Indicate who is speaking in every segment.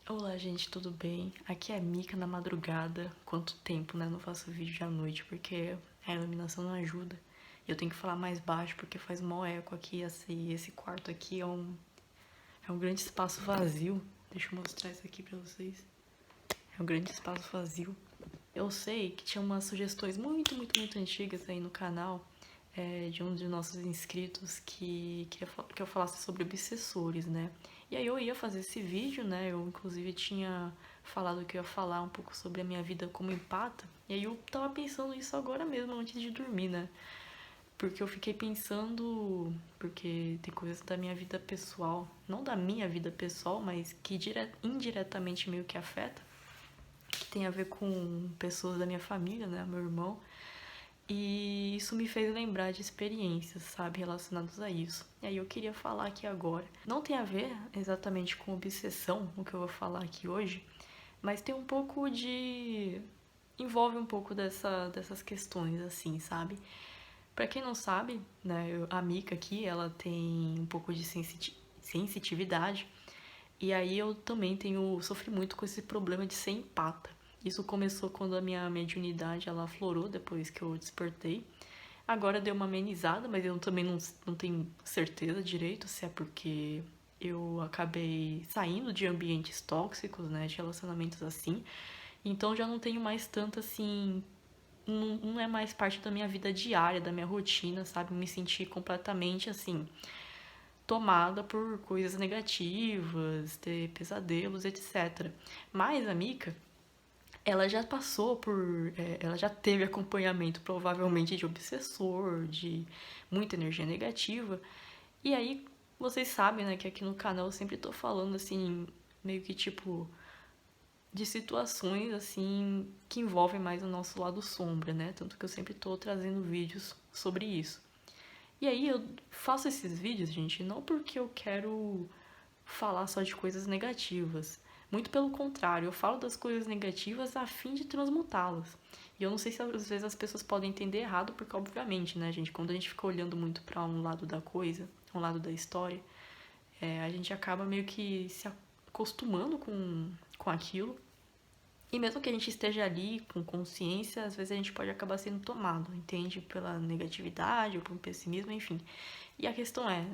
Speaker 1: Olá, gente, tudo bem? Aqui é a Mika na madrugada. Quanto tempo, né? Não faço vídeo à noite porque a iluminação não ajuda. Eu tenho que falar mais baixo porque faz mó eco aqui. Esse quarto aqui é um grande espaço vazio. Deixa eu mostrar isso aqui pra vocês. É um grande espaço vazio. Eu sei que tinha umas sugestões muito antigas aí no canal de um de nossos inscritos que queria que eu falasse sobre obsessores, né? E aí eu ia fazer esse vídeo, né? Eu inclusive tinha falado que eu ia falar um pouco sobre a minha vida como empata. E aí eu tava pensando isso agora mesmo, antes de dormir, né? Porque eu fiquei pensando, porque tem coisas da minha vida pessoal, não da minha vida pessoal, mas que indiretamente meio que afeta, que tem a ver com pessoas da minha família, né? Meu irmão. E isso me fez lembrar de experiências, sabe, relacionadas a isso. E aí eu queria falar aqui agora. Não tem a ver exatamente com obsessão, o que eu vou falar aqui hoje, mas tem um pouco de. Envolve um pouco dessas questões, assim, sabe? Pra quem não sabe, né, a Mika aqui, ela tem um pouco de sensitividade. E aí eu também sofri muito com esse problema de ser empata. Isso começou quando a minha mediunidade ela aflorou depois que eu despertei. Agora deu uma amenizada, mas eu também não tenho certeza direito se é porque eu acabei saindo de ambientes tóxicos, né, de relacionamentos assim. Então já não tenho mais tanto assim, não é mais parte da minha vida diária, da minha rotina, sabe? Me sentir completamente assim tomada por coisas negativas, ter pesadelos, etc. Mas a Mika, ela já passou por. Ela já teve acompanhamento, provavelmente, de obsessor, de muita energia negativa. E aí, vocês sabem, né, que aqui no canal eu sempre tô falando, assim, meio que tipo. De situações, assim, que envolvem mais o nosso lado sombra, né? Tanto que eu sempre tô trazendo vídeos sobre isso. E aí eu faço esses vídeos, gente, não porque eu quero falar só de coisas negativas. Muito pelo contrário, eu falo das coisas negativas a fim de transmutá-las. E eu não sei se às vezes as pessoas podem entender errado, porque obviamente, né, gente, quando a gente fica olhando muito para um lado da coisa, um lado da história, a gente acaba meio que se acostumando com aquilo. E mesmo que a gente esteja ali com consciência, às vezes a gente pode acabar sendo tomado, entende? Pela negatividade ou pelo pessimismo, enfim. E a questão é,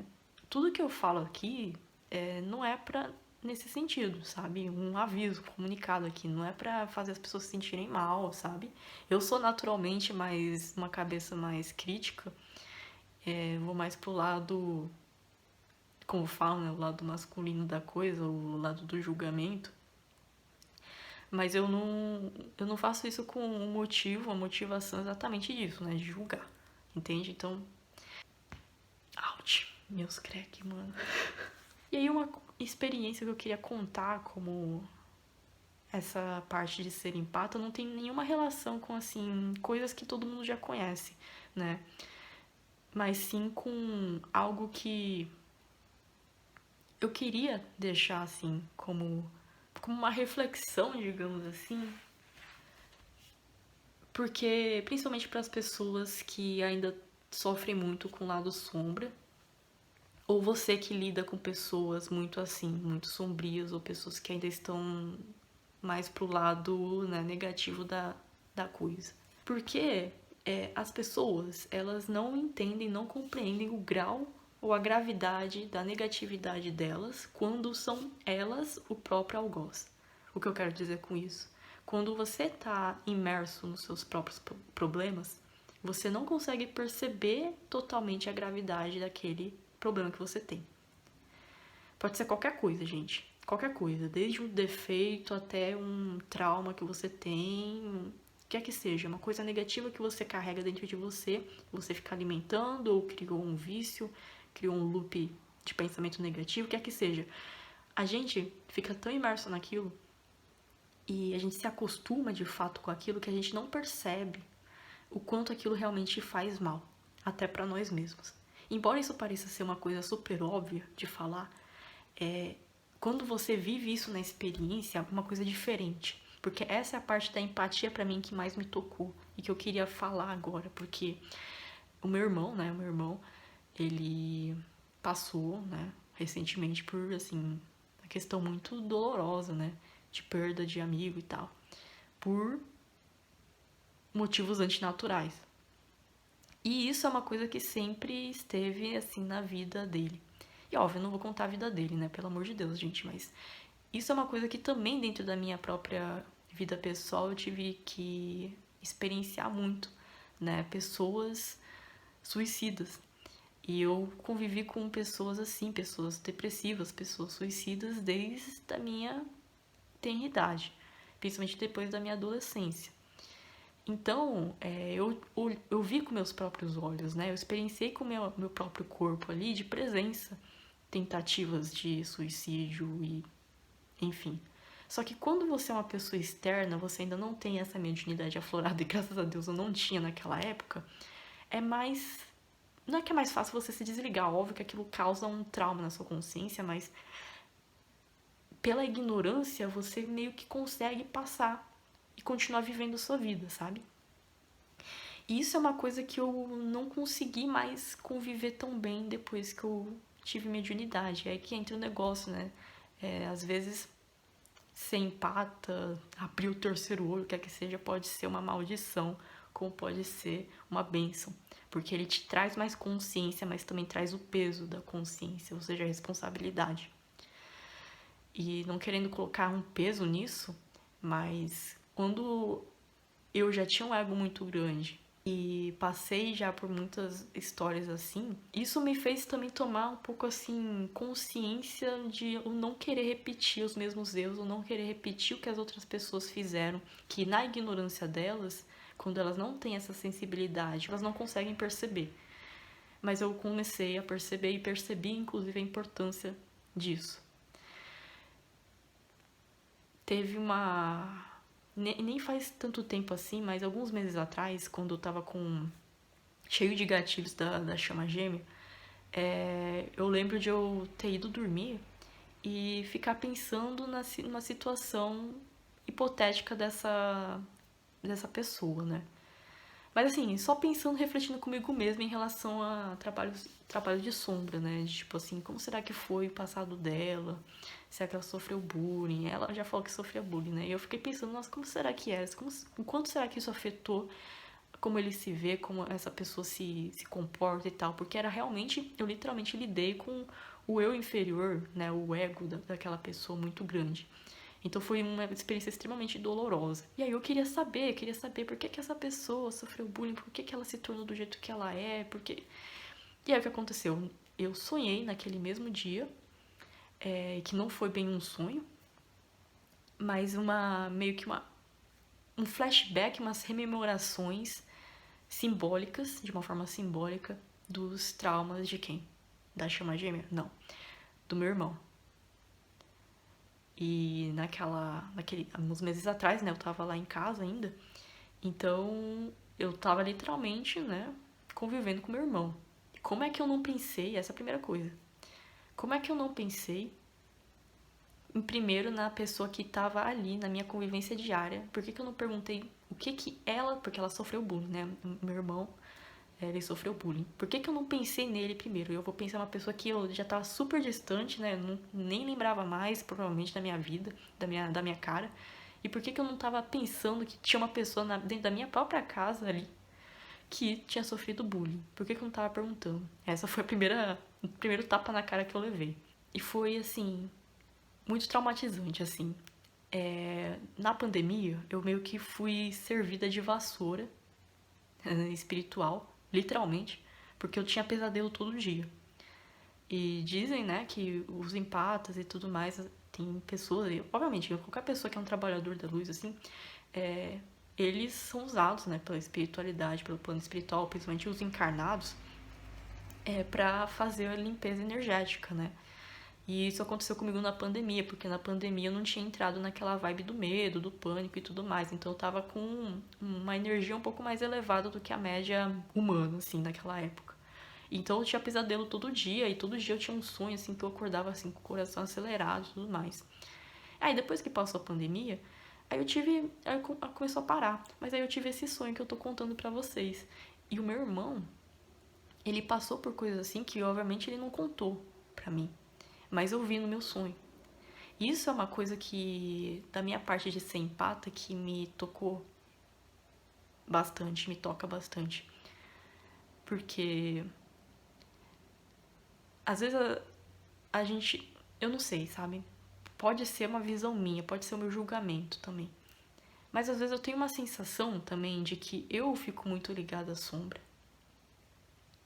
Speaker 1: tudo que eu falo aqui não é pra nesse sentido, sabe? Um aviso, um comunicado aqui, não é pra fazer as pessoas se sentirem mal, sabe? Eu sou naturalmente mais uma cabeça mais crítica, vou mais pro lado, como falam, né, o lado masculino da coisa, o lado do julgamento. Mas eu não faço isso com um motivo, a motivação exatamente disso, né? De julgar. Entende? Então, ouch, meus crack, mano. E aí uma experiência que eu queria contar como essa parte de ser empata não tem nenhuma relação com, assim, coisas que todo mundo já conhece, né? Mas sim com algo que eu queria deixar, assim, como uma reflexão, digamos assim, porque principalmente para as pessoas que ainda sofrem muito com o lado sombra, ou você que lida com pessoas muito assim, muito sombrias, ou pessoas que ainda estão mais pro lado, né, negativo da coisa. Porque as pessoas, elas não entendem, não compreendem o grau ou a gravidade da negatividade delas quando são elas o próprio algoz. O que eu quero dizer com isso? Quando você está imerso nos seus próprios problemas, você não consegue perceber totalmente a gravidade daquele problema que você tem. Pode ser qualquer coisa, gente. Qualquer coisa. Desde um defeito até um trauma que você tem. Quer que seja, uma coisa negativa que você carrega dentro de você, você fica alimentando ou criou um vício, criou um loop de pensamento negativo, quer que seja. A gente fica tão imerso naquilo e a gente se acostuma de fato com aquilo que a gente não percebe o quanto aquilo realmente faz mal, até para nós mesmos. Embora isso pareça ser uma coisa super óbvia de falar, quando você vive isso na experiência, é uma coisa diferente. Porque essa é a parte da empatia para mim que mais me tocou e que eu queria falar agora, porque o meu irmão, né, ele passou, né, recentemente por assim questão muito dolorosa, né? De perda de amigo e tal. Por motivos antinaturais. E isso é uma coisa que sempre esteve, assim, na vida dele. E óbvio, eu não vou contar a vida dele, né? Pelo amor de Deus, gente, mas isso é uma coisa que também dentro da minha própria vida pessoal eu tive que experienciar muito, né? Pessoas suicidas. E eu convivi com pessoas assim, pessoas depressivas, pessoas suicidas desde a minha tenridade, principalmente depois da minha adolescência. Então, eu vi com meus próprios olhos, né? Eu experienciei com o meu próprio corpo ali de presença, tentativas de suicídio e enfim. Só que quando você é uma pessoa externa, você ainda não tem essa mediunidade aflorada, e graças a Deus eu não tinha naquela época, é mais. Não é que é mais fácil você se desligar, óbvio que aquilo causa um trauma na sua consciência, mas pela ignorância você meio que consegue passar e continuar vivendo a sua vida, sabe? E isso é uma coisa que eu não consegui mais conviver tão bem depois que eu tive mediunidade. É aí que entra o negócio, né? Às vezes ser empata, abrir o terceiro olho, quer que seja, pode ser uma maldição, como pode ser uma bênção. Porque ele te traz mais consciência, mas também traz o peso da consciência, ou seja, a responsabilidade. E não querendo colocar um peso nisso, mas quando eu já tinha um ego muito grande e passei já por muitas histórias assim, isso me fez também tomar um pouco assim consciência de eu não querer repetir os mesmos erros, eu não querer repetir o que as outras pessoas fizeram, que na ignorância delas, quando elas não têm essa sensibilidade, elas não conseguem perceber. Mas eu comecei a perceber e percebi inclusive a importância disso. Teve uma nem faz tanto tempo assim, mas alguns meses atrás, quando eu tava cheio de gatilhos da chama gêmea, eu lembro de eu ter ido dormir e ficar pensando numa situação hipotética dessa pessoa, né? Mas assim, só pensando, refletindo comigo mesma em relação a trabalho de sombra, né? De, tipo assim, como será que foi o passado dela? Será que ela sofreu bullying? Ela já falou que sofria bullying, né? E eu fiquei pensando, nossa, como será que é? O quanto será que isso afetou como ele se vê, como essa pessoa se comporta e tal? Porque era realmente, eu literalmente lidei com o eu inferior, né? O ego daquela pessoa muito grande. Então foi uma experiência extremamente dolorosa. E aí eu queria saber por que essa pessoa sofreu bullying, por que ela se tornou do jeito que ela é, porque... E aí o que aconteceu? Eu sonhei naquele mesmo dia, que não foi bem um sonho, mas meio que um flashback, umas rememorações simbólicas, de uma forma simbólica, dos traumas de quem? Da chama gêmea? Não. Do meu irmão. E uns meses atrás, né, eu tava lá em casa ainda, então eu tava literalmente, né, convivendo com meu irmão. Como é que eu não pensei, essa é a primeira coisa, como é que eu não pensei em primeiro na pessoa que tava ali na minha convivência diária? Por que eu não perguntei o que ela, porque ela sofreu bullying, né, meu irmão, ele sofreu bullying. Por que eu não pensei nele primeiro? Eu vou pensar uma pessoa que eu já tava super distante, né? Nem lembrava mais, provavelmente, da minha vida, da minha cara. E por que eu não tava pensando que tinha uma pessoa dentro da minha própria casa ali que tinha sofrido bullying? Por que eu não tava perguntando? Essa foi o primeiro tapa na cara que eu levei. E foi, assim, muito traumatizante, assim. Na pandemia, eu meio que fui servida de vassoura espiritual, literalmente, porque eu tinha pesadelo todo dia. E dizem, né, que os empatas e tudo mais, tem pessoas, obviamente, qualquer pessoa que é um trabalhador da luz, assim, eles são usados, né, pela espiritualidade, pelo plano espiritual, principalmente os encarnados, pra fazer a limpeza energética, né. E isso aconteceu comigo na pandemia, porque na pandemia eu não tinha entrado naquela vibe do medo, do pânico e tudo mais. Então eu tava com uma energia um pouco mais elevada do que a média humana, assim, naquela época. Então eu tinha pesadelo todo dia, e todo dia eu tinha um sonho, assim, que eu acordava, assim, com o coração acelerado e tudo mais. Aí depois que passou a pandemia, aí começou a parar. Mas aí eu tive esse sonho que eu tô contando pra vocês. E o meu irmão, ele passou por coisas assim que, obviamente, ele não contou pra mim. Mas eu vi no meu sonho. Isso é uma coisa que, da minha parte de ser empata, que me tocou bastante, me toca bastante. Porque às vezes a gente, eu não sei, sabe? Pode ser uma visão minha, pode ser o meu julgamento também. Mas às vezes eu tenho uma sensação também de que eu fico muito ligada à sombra.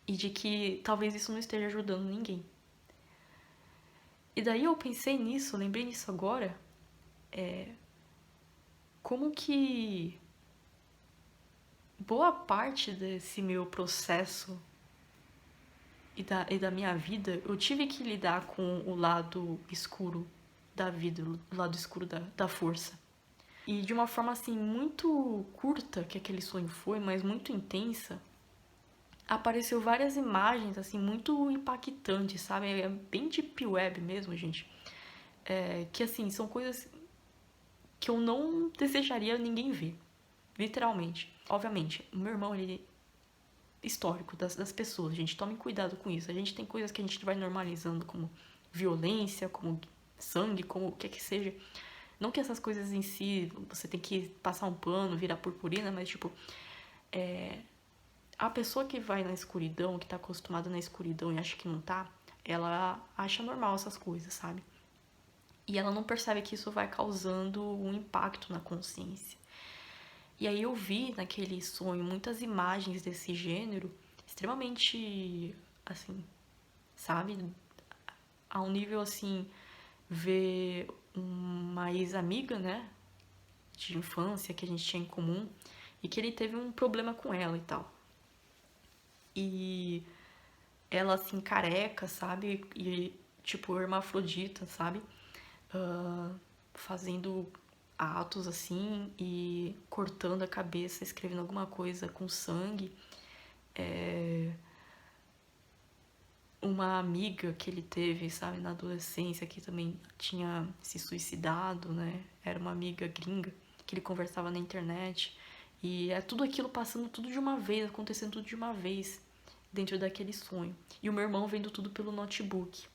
Speaker 1: E de que talvez isso não esteja ajudando ninguém. E daí eu pensei nisso, lembrei nisso agora. Como que boa parte desse meu processo e da minha vida, eu tive que lidar com o lado escuro da vida, o lado escuro da força. E de uma forma assim muito curta que aquele sonho foi, mas muito intensa, apareceu várias imagens assim muito impactantes, sabe? É bem deep web mesmo, gente. Que assim, são coisas que eu não desejaria ninguém ver, literalmente. Obviamente, o meu irmão, ele histórico das pessoas, gente, tomem cuidado com isso. A gente tem coisas que a gente vai normalizando, como violência, como sangue, como o que é que seja. Não que essas coisas em si você tem que passar um pano, virar purpurina, mas tipo, a pessoa que vai na escuridão, que tá acostumada na escuridão e acha que não tá, ela acha normal essas coisas, sabe? E ela não percebe que isso vai causando um impacto na consciência. E aí eu vi naquele sonho muitas imagens desse gênero extremamente, assim, sabe? A um nível, assim, ver uma ex-amiga, né? De infância que a gente tinha em comum e que ele teve um problema com ela e tal. E ela, assim, careca, sabe? E, tipo, hermafrodita, sabe? Fazendo atos assim e cortando a cabeça, escrevendo alguma coisa com sangue. Uma amiga que ele teve, sabe, na adolescência, que também tinha se suicidado, né? Era uma amiga gringa que ele conversava na internet. E é tudo aquilo passando tudo de uma vez, acontecendo tudo de uma vez dentro daquele sonho. E o meu irmão vendo tudo pelo notebook.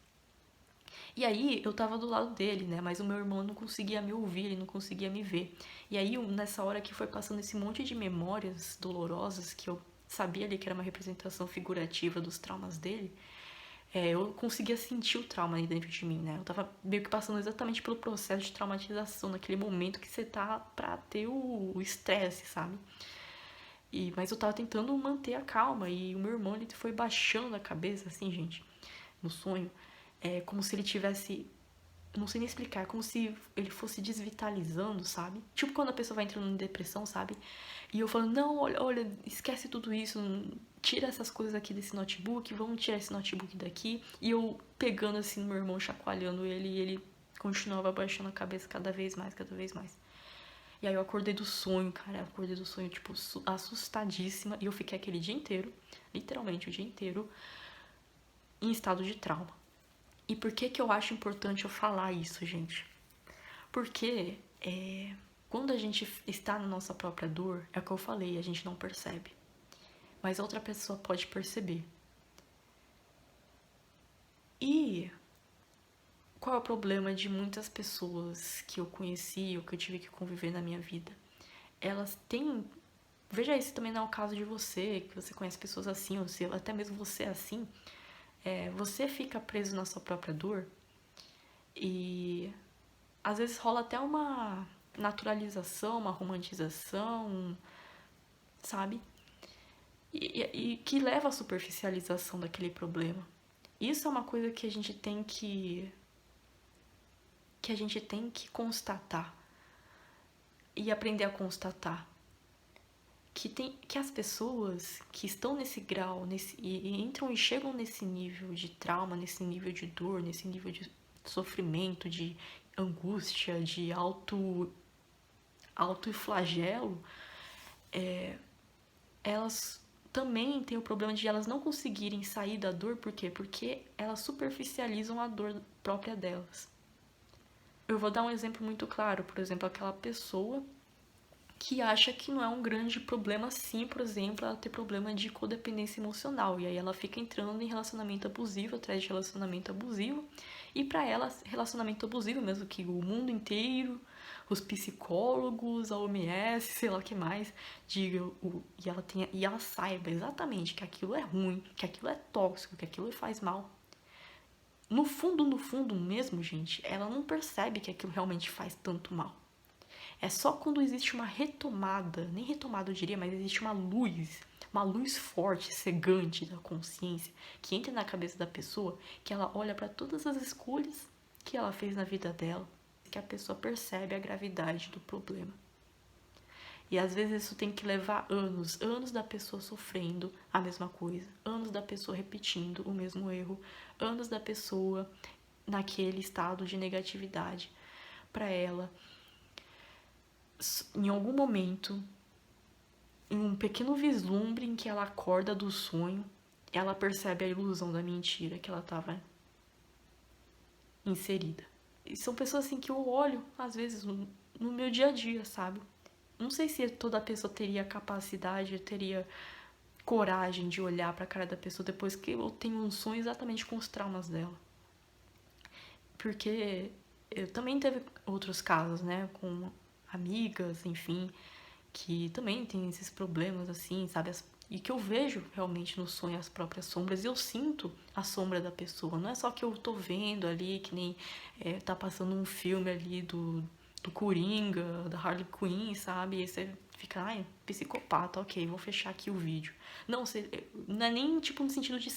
Speaker 1: E aí eu tava do lado dele, né? Mas o meu irmão não conseguia me ouvir, ele não conseguia me ver. E aí nessa hora que foi passando esse monte de memórias dolorosas que eu sabia ali que era uma representação figurativa dos traumas dele, eu conseguia sentir o trauma ali dentro de mim, né? Eu tava meio que passando exatamente pelo processo de traumatização, naquele momento que você tá pra ter o estresse, sabe? Mas eu tava tentando manter a calma e o meu irmão, ele foi baixando a cabeça, assim, gente, no sonho. É como se ele tivesse, não sei nem explicar, como se ele fosse desvitalizando, sabe? Tipo quando a pessoa vai entrando em depressão, sabe? E eu falando, não, olha, esquece tudo isso, tira essas coisas aqui desse notebook, vamos tirar esse notebook daqui. E eu pegando assim no meu irmão, chacoalhando ele, e ele continuava baixando a cabeça cada vez mais, cada vez mais. E aí eu acordei do sonho, cara, eu acordei do sonho, tipo, assustadíssima. E eu fiquei aquele dia inteiro, literalmente o dia inteiro, em estado de trauma. E por que que eu acho importante eu falar isso, gente? Porque quando a gente está na nossa própria dor, é o que eu falei, a gente não percebe. Mas a outra pessoa pode perceber. E qual é o problema de muitas pessoas que eu conheci ou que eu tive que conviver na minha vida? Elas têm. Veja isso também não é o caso de você, que você conhece pessoas assim, ou se até mesmo você é assim. Você fica preso na sua própria dor e às vezes rola até uma naturalização, uma romantização, sabe? E que leva à superficialização daquele problema. Isso é uma coisa que a gente tem que a gente tem que constatar e aprender a constatar que as pessoas que estão nesse grau, e entram e chegam nesse nível de trauma, nesse nível de dor, nesse nível de sofrimento, de angústia, de auto flagelo, elas também têm o problema de elas não conseguirem sair da dor, por quê? Porque elas superficializam a dor própria delas. Eu vou dar um exemplo muito claro, por exemplo, aquela pessoa que acha que não é um grande problema sim, por exemplo, ela ter problema de codependência emocional. E aí ela fica entrando em relacionamento abusivo, atrás de relacionamento abusivo. E pra ela, relacionamento abusivo, mesmo que o mundo inteiro, os psicólogos, a OMS, sei lá o que mais, digam, e ela saiba exatamente que aquilo é ruim, que aquilo é tóxico, que aquilo faz mal. No fundo mesmo, gente, ela não percebe que aquilo realmente faz tanto mal. É só quando existe uma retomada, nem retomada eu diria, mas existe uma luz forte, cegante da consciência, que entra na cabeça da pessoa, que ela olha para todas as escolhas que ela fez na vida dela, que a pessoa percebe a gravidade do problema. E às vezes isso tem que levar anos da pessoa sofrendo a mesma coisa, anos da pessoa repetindo o mesmo erro, anos da pessoa naquele estado de negatividade para ela em algum momento, em um pequeno vislumbre em que ela acorda do sonho, ela percebe a ilusão da mentira que ela estava inserida. E são pessoas assim que eu olho, às vezes, no meu dia a dia, sabe? Não sei se toda pessoa teria capacidade, teria coragem de olhar para a cara da pessoa depois que eu tenho um sonho exatamente com os traumas dela. Porque eu também teve outros casos, né? Com amigas, enfim, que também tem esses problemas assim, sabe? E que eu vejo realmente no sonho as próprias sombras e eu sinto a sombra da pessoa. Não é só que eu tô vendo ali, que nem tá passando um filme ali do Coringa, da Harley Quinn, sabe? E aí você fica, ai, psicopata, ok, vou fechar aqui o vídeo. Não, não é nem tipo no sentido de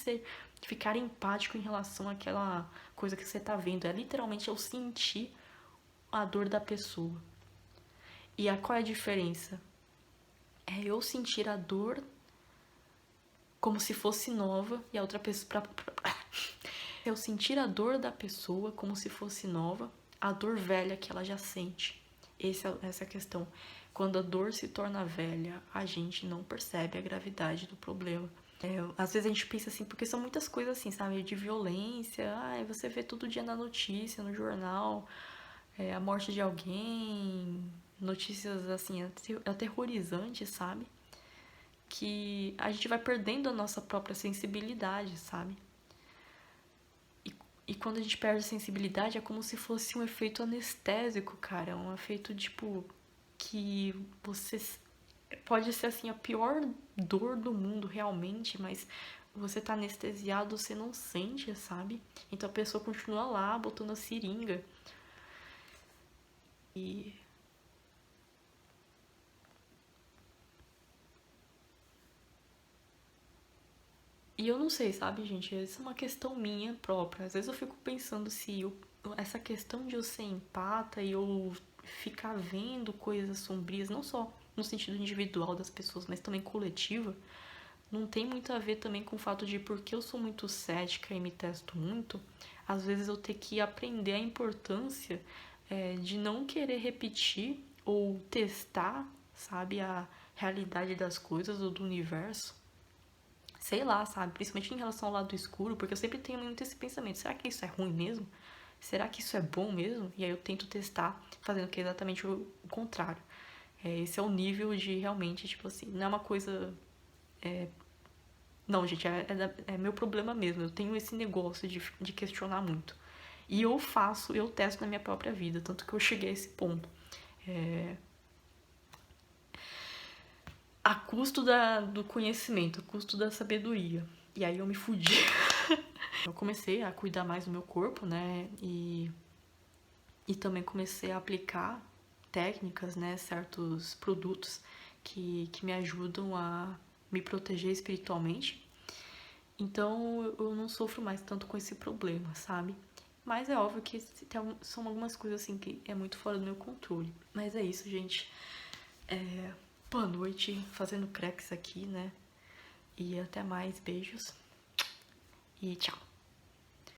Speaker 1: ficar empático em relação àquela coisa que você tá vendo. É literalmente eu sentir a dor da pessoa. E qual é a diferença? É eu sentir a dor como se fosse nova e a outra pessoa. Eu sentir a dor da pessoa como se fosse nova, a dor velha que ela já sente. Essa é a questão. Quando a dor se torna velha, a gente não percebe a gravidade do problema. Às vezes a gente pensa assim, porque são muitas coisas assim, sabe? De violência, você vê todo dia na notícia, no jornal, a morte de alguém, notícias assim, aterrorizantes, sabe? Que a gente vai perdendo a nossa própria sensibilidade, sabe? E quando a gente perde a sensibilidade é como se fosse um efeito anestésico, cara. Um efeito, tipo, que você pode ser assim a pior dor do mundo realmente, mas você tá anestesiado, você não sente, sabe? Então a pessoa continua lá botando a seringa. E eu não sei, sabe, gente? Essa é uma questão minha própria. Às vezes eu fico pensando se essa questão de eu ser empata e eu ficar vendo coisas sombrias, não só no sentido individual das pessoas, mas também coletiva, não tem muito a ver também com o fato de porque eu sou muito cética e me testo muito, às vezes eu ter que aprender a importância de não querer repetir ou testar, sabe, a realidade das coisas ou do universo. Sei lá, sabe? Principalmente em relação ao lado escuro, porque eu sempre tenho muito esse pensamento: será que isso é ruim mesmo? Será que isso é bom mesmo? E aí eu tento testar, fazendo que é exatamente o contrário. Esse é o nível de realmente, tipo assim, não é uma coisa. Não, gente, é meu problema mesmo. Eu tenho esse negócio de questionar muito. E eu testo na minha própria vida, tanto que eu cheguei a esse ponto. A custo do conhecimento, a custo da sabedoria. E aí eu me fudi. Eu comecei a cuidar mais do meu corpo, né? E também comecei a aplicar técnicas, né? Certos produtos que me ajudam a me proteger espiritualmente. Então eu não sofro mais tanto com esse problema, sabe? Mas é óbvio que são algumas coisas assim que é muito fora do meu controle. Mas é isso, gente. Boa noite, fazendo cracks aqui, né? E até mais, beijos e tchau.